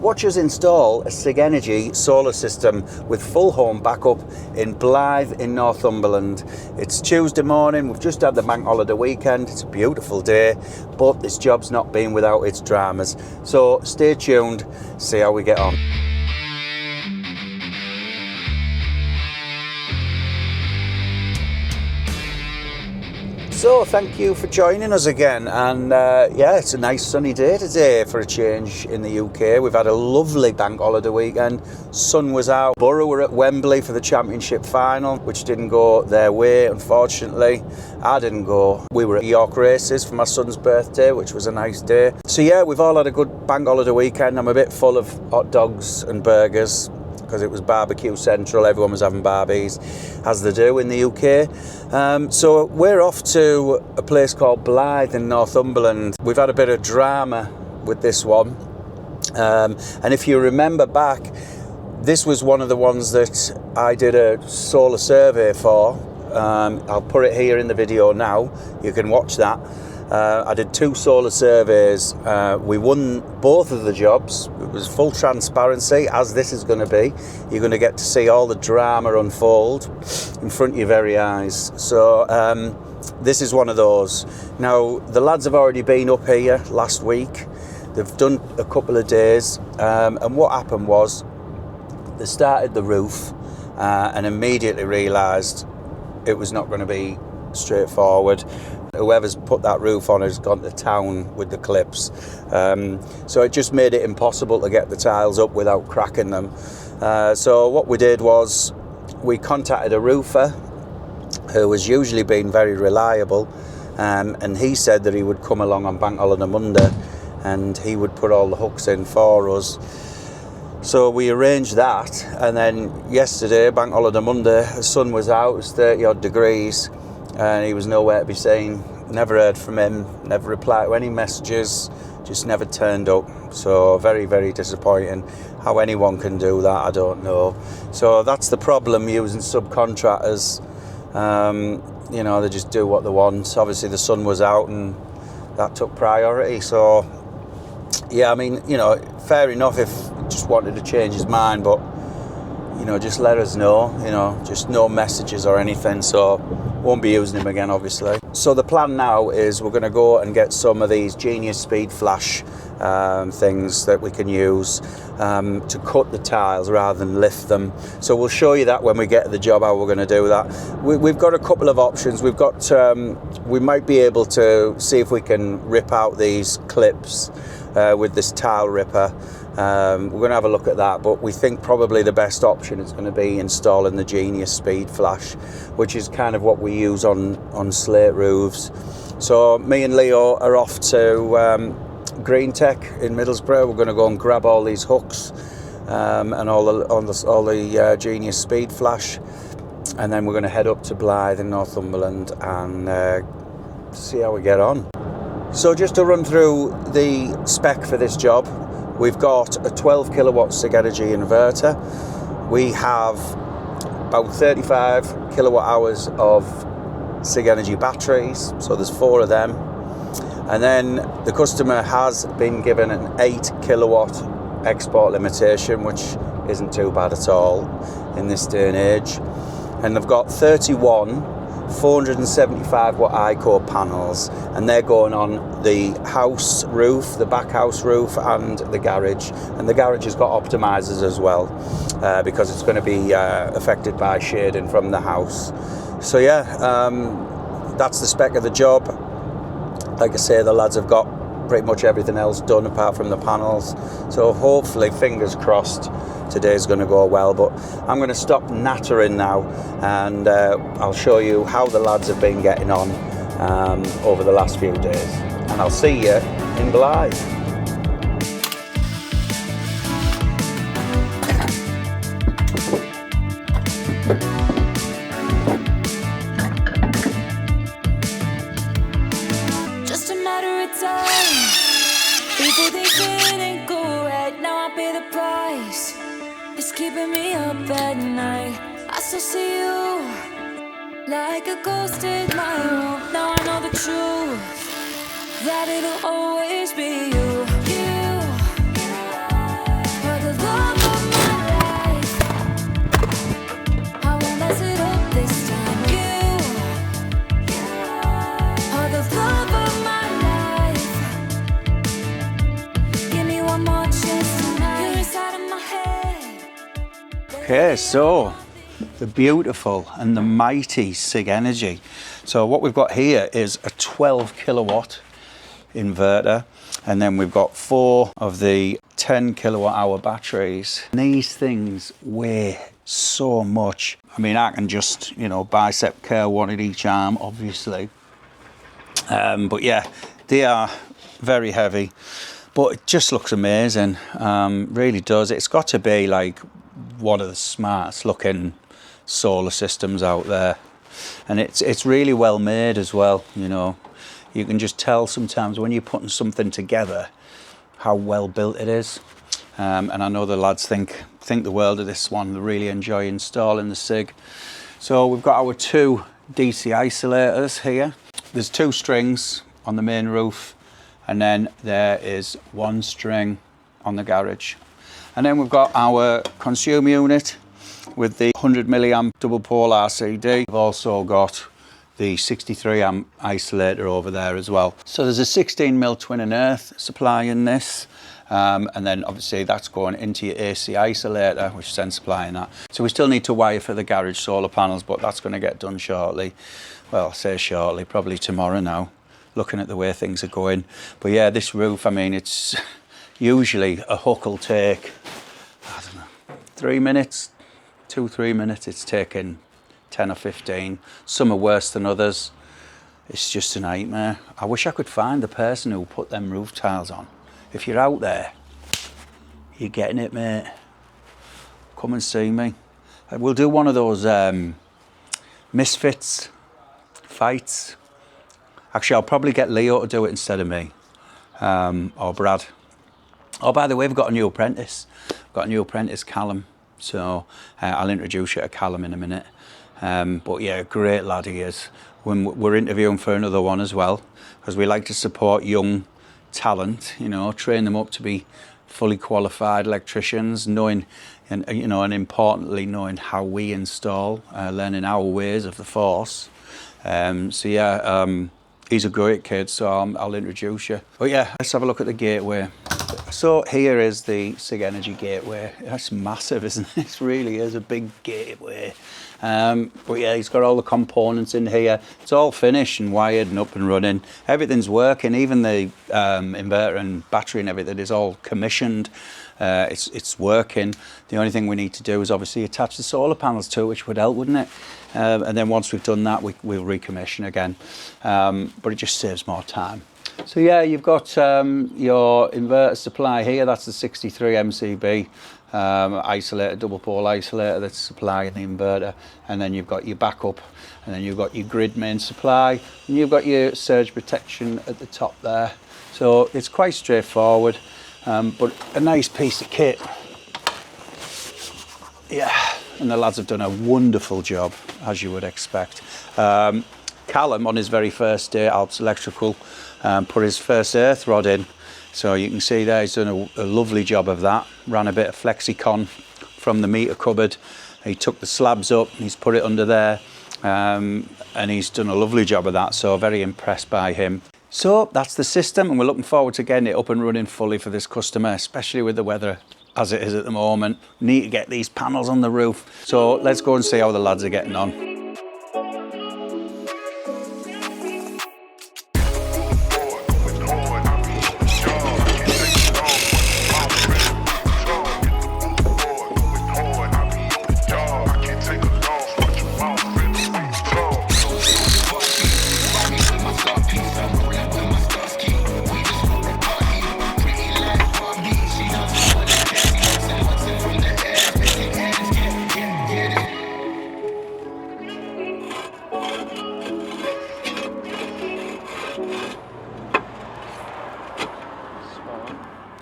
Watch us install a Sigenergy solar system with full home backup in Blyth in Northumberland. It's Tuesday morning, we've just had the bank holiday weekend, it's a beautiful day, but this job's not been without its dramas. So stay tuned, see how we get on. So thank you for joining us again, and yeah, it's a nice sunny day today for a change in the UK. We've had a lovely bank holiday weekend, sun was out. Borough were at Wembley for the championship final, which didn't go their way, unfortunately. I didn't go. We were at York races for my son's birthday, which was a nice day. So yeah, we've all had a good bank holiday weekend. I'm a bit full of hot dogs and burgers, because it was barbecue central, everyone was having barbies, as they do in the UK. So we're off to a place called Blyth in Northumberland. We've had a bit of drama with this one. And if you remember back, this was one of the ones that I did a solar survey for. I'll put it here in the video now, you can watch that. I did 2 solar surveys. We won both of the jobs. It was full transparency, as this is going to be. You're going to get to see all the drama unfold in front of your very eyes. So this is one of those. Now, the lads have already been up here last week. They've done a couple of days. And what happened was they started the roof and immediately realised it was not going to be straightforward. Whoever's put that roof on has gone to town with the clips. So it just made it impossible to get the tiles up without cracking them. So what we did was we contacted a roofer who has usually been very reliable, and he said that he would come along on Bank Holiday Monday and he would put all the hooks in for us. So we arranged that, and then yesterday, Bank Holiday Monday, the sun was out, it was 30 odd degrees, and he was nowhere to be seen. Never heard from him, never replied to any messages, just never turned up. So very, very disappointing. How anyone can do that, I don't know. So that's the problem using subcontractors. You know, they just do what they want. Obviously the sun was out and that took priority. So yeah, I mean, you know, fair enough if he just wanted to change his mind, but you know, just let us know, you know, just no messages or anything. So won't be using him again, obviously. So the plan now is we're going to go and get some of these Genius Speed Flash things that we can use to cut the tiles rather than lift them. So we'll show you that when we get to the job, how we're going to do that. We've got a couple of options. We've got, we might be able to see if we can rip out these clips with this tile ripper. We're going to have a look at that, but we think probably the best option is going to be installing the Genius Speed Flash, which is kind of what we use on slate roofs. So me and Leo are off to Green Tech in Middlesbrough. We're going to go and grab all these hooks and all the Genius Speed Flash, and then we're going to head up to Blyth in Northumberland and see how we get on. So just to run through the spec for this job, we've got a 12 kilowatt Sigenergy inverter. We have about 35 kilowatt hours of Sigenergy batteries, so there's 4 of them. And then the customer has been given an 8 kilowatt export limitation, which isn't too bad at all in this day and age. And they've got 31 475 watt Aiko panels, and they're going on the house roof, the back house roof, and the garage. And the garage has got optimizers as well, because it's going to be affected by shading from the house. So yeah, that's the spec of the job. Like I say, the lads have got pretty much everything else done apart from the panels. So hopefully, fingers crossed, today's going to go well. But I'm going to stop nattering now, and I'll show you how the lads have been getting on over the last few days. And I'll see you in Blyth. Just a matter of time. People think it ain't go right. Now I pay the price. It's keeping me up at night. I still see you like a ghost in my room. Now I know the truth, that it'll always be you. Okay, so the beautiful and the mighty Sigenergy. So what we've got here is a 12 kilowatt inverter, and then we've got 4 of the 10 kilowatt hour batteries. These things weigh so much. I mean, I can just, you know, bicep curl one at each arm, obviously. But yeah, they are very heavy, but it just looks amazing. Really does. It's got to be like one of the smartest looking solar systems out there, and it's really well made as well. You know, you can just tell sometimes when you're putting something together how well built it is. And I know the lads think the world of this one. They really enjoy installing the Sig. So we've got our 2 DC isolators here. There's 2 strings on the main roof, and then there is 1 string on the garage. And then we've got our consumer unit with the 100 milliamp double pole RCD. We've also got the 63 amp isolator over there as well. So there's a 16 mil twin and earth supply in this. And then obviously that's going into your AC isolator, which is then supplying that. So we still need to wire for the garage solar panels, but that's going to get done shortly. Well, I say shortly, probably tomorrow now, looking at the way things are going. But yeah, this roof, I mean, it's usually a hook will take, I don't know, 3 minutes, 2-3 minutes. It's taking 10 or 15. Some are worse than others. It's just a nightmare. I wish I could find the person who put them roof tiles on. If you're out there, you're getting it, mate. Come and see me. We'll do one of those misfits fights. Actually, I'll probably get Leo to do it instead of me, or Brad. Oh, by the way, we've got a new apprentice. We've got a new apprentice, Callum. So I'll introduce you to Callum in a minute. But yeah, great lad he is. We're interviewing for another one as well, because we like to support young talent, you know, train them up to be fully qualified electricians, knowing, and you know, and importantly knowing how we install, learning our ways of the force. So yeah, he's a great kid, so I'll introduce you. But yeah, let's have a look at the gateway. So here is the Sigenergy Gateway. That's massive, isn't it? It really is a big gateway. But yeah, he's got all the components in here. It's all finished and wired and up and running. Everything's working, even the inverter and battery and everything is all commissioned. It's working. The only thing we need to do is obviously attach the solar panels to it, which would help, wouldn't it? And then once we've done that, we'll recommission again. But it just saves more time. So yeah, you've got your inverter supply here. That's the 63 MCB isolator, double pole isolator that's supplying the inverter. And then you've got your backup, and then you've got your grid main supply, and you've got your surge protection at the top there. So it's quite straightforward, but a nice piece of kit. Yeah, and the lads have done a wonderful job, as you would expect. Callum, on his very first day, Alps Electrical, put his first earth rod in. So you can see there he's done a lovely job of that. Ran a bit of Flexicon from the meter cupboard. He took the slabs up, he's put it under there, and he's done a lovely job of that. So very impressed by him. So that's the system, and we're looking forward to getting it up and running fully for this customer, especially with the weather as it is at the moment. Need to get these panels on the roof. So let's go and see how the lads are getting on.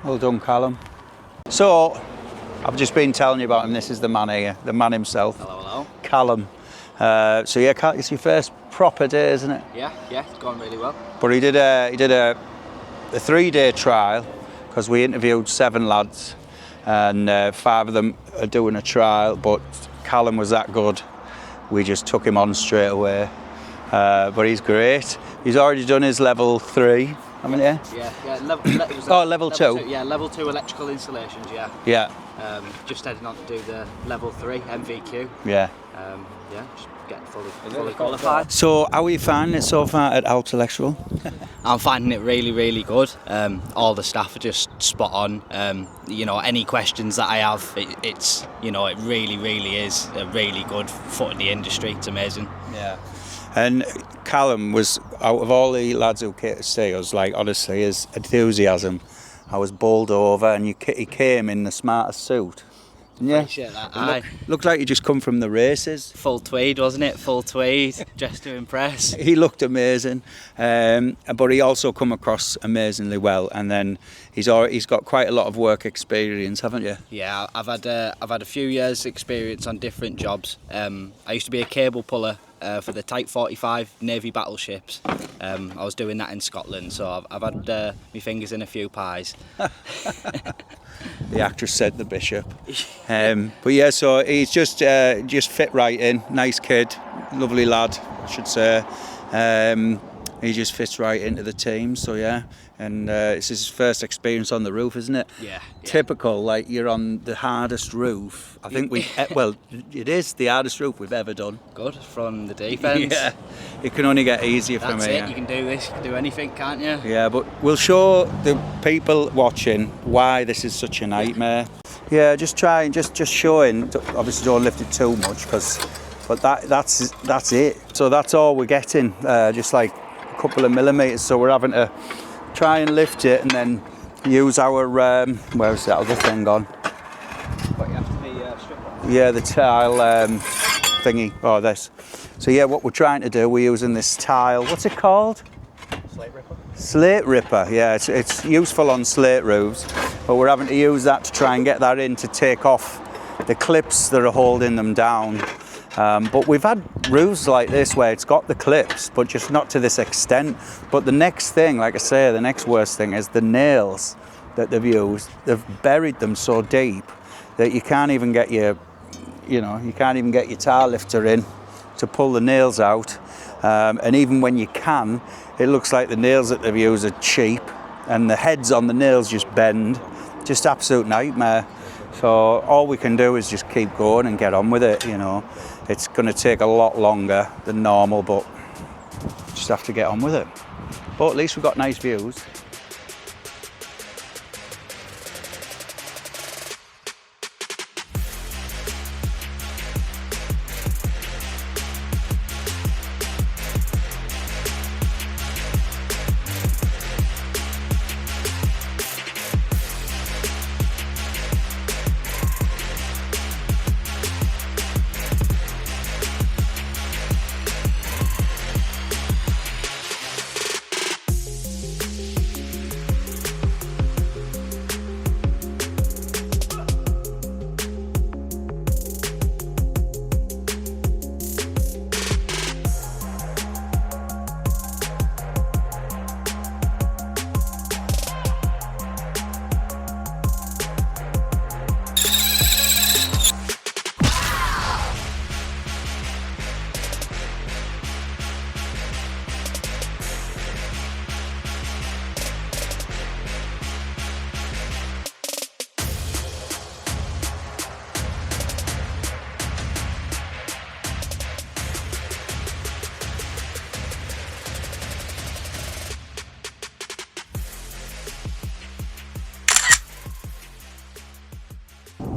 Well done, Callum. So, I've just been telling you about him. This is the man here, the man himself. Hello, hello. Callum. So yeah, it's your first proper day, isn't it? Yeah, it's gone really well. But he did a 3-day trial, because we interviewed 7 lads, and 5 of them are doing a trial. But Callum was that good, we just took him on straight away. But he's great. He's already done his level 3. haven't you? Yeah. Level 2. Yeah, level 2 electrical installations. Yeah. Yeah. Just heading on to do the level 3 MVQ. Yeah. Just get fully qualified. So how are you finding it so far at Alps Electrical? I'm finding it really good. All the staff are just spot on. Any questions that I have, it's it really is a really good foot in the industry. It's amazing. Yeah. And Callum was, out of all the lads who came to see us, like, honestly, his enthusiasm, I was bowled over, and he came in the smartest suit. Yeah. Appreciate that. Looked like you just come from the races. Full tweed, wasn't it? Full tweed, just to impress. He looked amazing, but he also come across amazingly well. And then he's got quite a lot of work experience, haven't you? Yeah, I've had a few years' experience on different jobs. I used to be a cable puller for the Type 45 Navy battleships. I was doing that in Scotland, so I've had my fingers in a few pies. The actress said the bishop. But yeah, so he's just fit right in. Nice kid, lovely lad, I should say. He just fits right into the team. So yeah, and it's his first experience on the roof, isn't it? Yeah. Typical, like you're on the hardest roof. I think it is the hardest roof we've ever done. Good from the deep end. Yeah, it can only get easier from here. That's it. You can do this. You can do anything, can't you? Yeah, but we'll show the people watching why this is such a nightmare. Yeah, just showing. Obviously, don't lift it too much, but that's it. So that's all we're getting, just like a couple of millimeters. So we're having to try and lift it and then use our where's that other thing gone? But you have to be stripped. Yeah, the tile thingy. Oh, this. So yeah, what we're trying to do, we're using this tile. What's it called? Slate ripper. Slate ripper. Yeah, it's useful on slate roofs, but we're having to use that to try and get that in to take off the clips that are holding them down. But we've had roofs like this where it's got the clips, but just not to this extent. But the next thing, like I say, the next worst thing is the nails that they've used. They've buried them so deep that you can't even get your tile lifter in to pull the nails out. And even when you can, it looks like the nails that they've used are cheap, and the heads on the nails just bend. Just absolute nightmare. So all we can do is just keep going and get on with it. It's going to take a lot longer than normal, but just have to get on with it. But at least we've got nice views.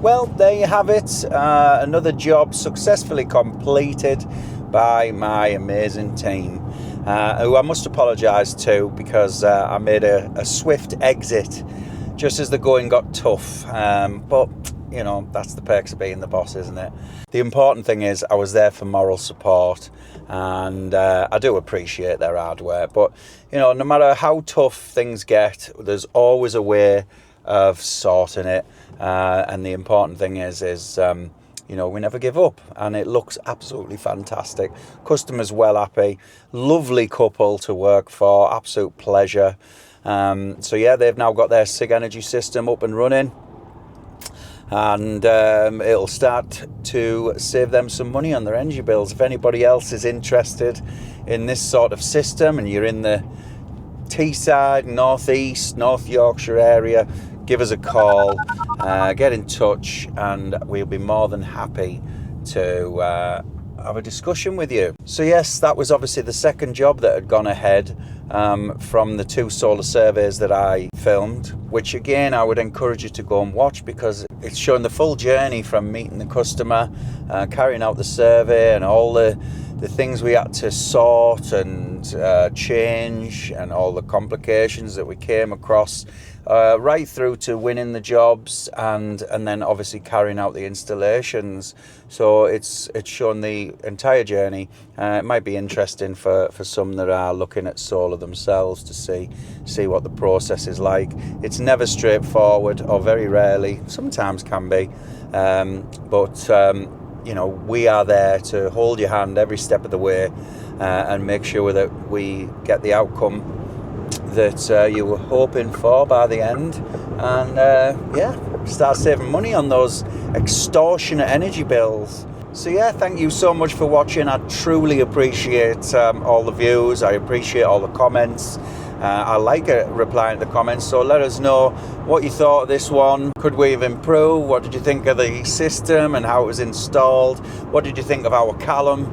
Well, there you have it. Another job successfully completed by my amazing team, who I must apologise to because I made a swift exit just as the going got tough. But, that's the perks of being the boss, isn't it? The important thing is I was there for moral support, and I do appreciate their hard work. But, no matter how tough things get, there's always a way of sorting it. And the important thing is we never give up, and it looks absolutely fantastic. Customers well happy, lovely couple to work for, absolute pleasure. So yeah, they've now got their Sigenergy system up and running, and it'll start to save them some money on their energy bills. If anybody else is interested in this sort of system and you're in the Teesside, North East, North Yorkshire area, give us a call, get in touch, and we'll be more than happy to have a discussion with you. So yes, that was obviously the second job that had gone ahead from the 2 solar surveys that I filmed, which again I would encourage you to go and watch, because it's showing the full journey from meeting the customer, carrying out the survey, and all the things we had to sort and change, and all the complications that we came across, right through to winning the jobs and then obviously carrying out the installations. So it's shown the entire journey. It might be interesting for some that are looking at solar themselves to see what the process is like. It's never straightforward, or very rarely, sometimes can be, but you know, we are there to hold your hand every step of the way, and make sure that we get the outcome that you were hoping for by the end, and yeah, start saving money on those extortionate energy bills. So yeah, thank you so much for watching. I truly appreciate all the views. I appreciate all the comments. I like replying to the comments, so let us know what you thought of this one. Could we have improved? What did you think of the system and how it was installed? What did you think of our Callum,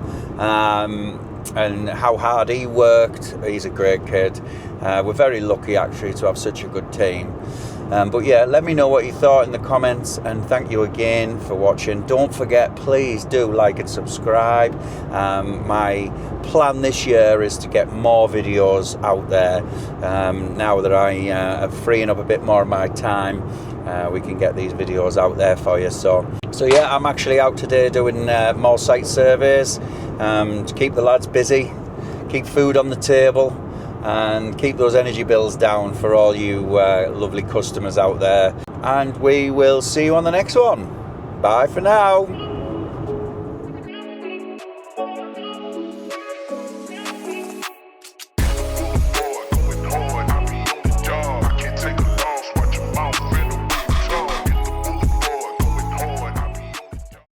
and how hard he worked? He's a great kid. We're very lucky actually to have such a good team. But yeah, let me know what you thought in the comments, and thank you again for watching. Don't forget, please do like and subscribe. My plan this year is to get more videos out there. Now that I am freeing up a bit more of my time, we can get these videos out there for you. So yeah, I'm actually out today doing more site surveys to keep the lads busy, keep food on the table, and keep those energy bills down for all you lovely customers out there. And we will see you on the next one. Bye for now.